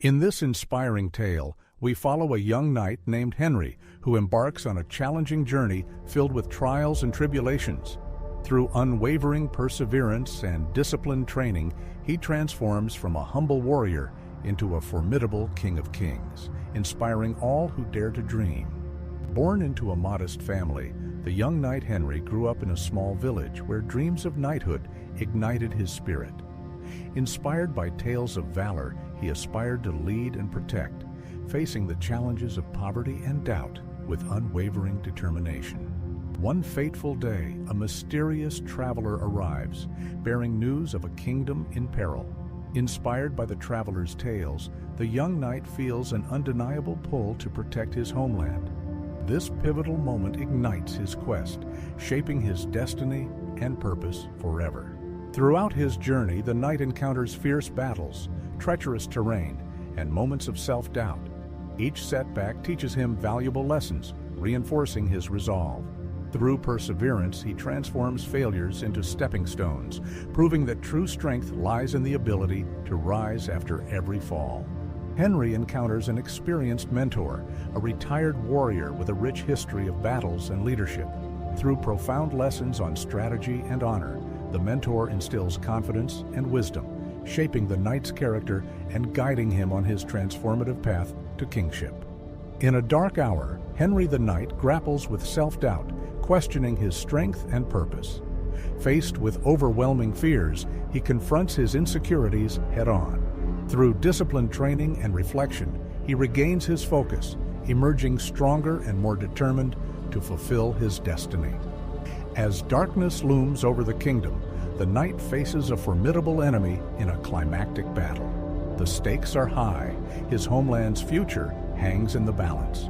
In this inspiring tale, we follow a young knight named Henry who embarks on a challenging journey filled with trials and tribulations. Through unwavering perseverance and disciplined training, he transforms from a humble warrior into a formidable king of kings, inspiring all who dare to dream. Born into a modest family, the young knight Henry grew up in a small village where dreams of knighthood ignited his spirit. Inspired by tales of valor, he aspired to lead and protect, facing the challenges of poverty and doubt with unwavering determination. One fateful day, a mysterious traveler arrives, bearing news of a kingdom in peril. Inspired by the traveler's tales, the young knight feels an undeniable pull to protect his homeland. This pivotal moment ignites his quest, shaping his destiny and purpose forever. Throughout his journey, the knight encounters fierce battles, treacherous terrain, and moments of self-doubt. Each setback teaches him valuable lessons, reinforcing his resolve. Through perseverance, he transforms failures into stepping stones, proving that true strength lies in the ability to rise after every fall. Henry encounters an experienced mentor, a retired warrior with a rich history of battles and leadership. Through profound lessons on strategy and honor, the mentor instills confidence and wisdom, shaping the knight's character and guiding him on his transformative path to kingship. In a dark hour, Henry the Knight grapples with self-doubt, questioning his strength and purpose. Faced with overwhelming fears, he confronts his insecurities head-on. Through disciplined training and reflection, he regains his focus, emerging stronger and more determined to fulfill his destiny. As darkness looms over the kingdom, the knight faces a formidable enemy in a climactic battle. The stakes are high, his homeland's future hangs in the balance.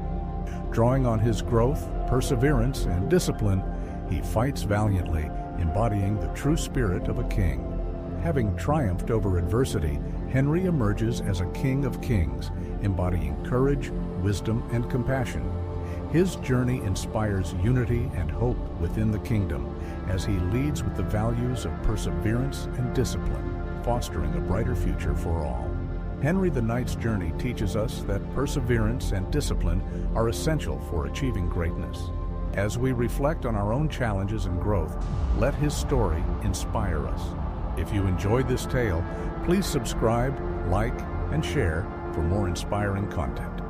Drawing on his growth, perseverance, and discipline, he fights valiantly, embodying the true spirit of a king. Having triumphed over adversity, Henry emerges as a king of kings, embodying courage, wisdom, and compassion. His journey inspires unity and hope within the kingdom as he leads with the values of perseverance and discipline, fostering a brighter future for all. Henry the Knight's journey teaches us that perseverance and discipline are essential for achieving greatness. As we reflect on our own challenges and growth, let his story inspire us. If you enjoyed this tale, please subscribe, like, and share for more inspiring content.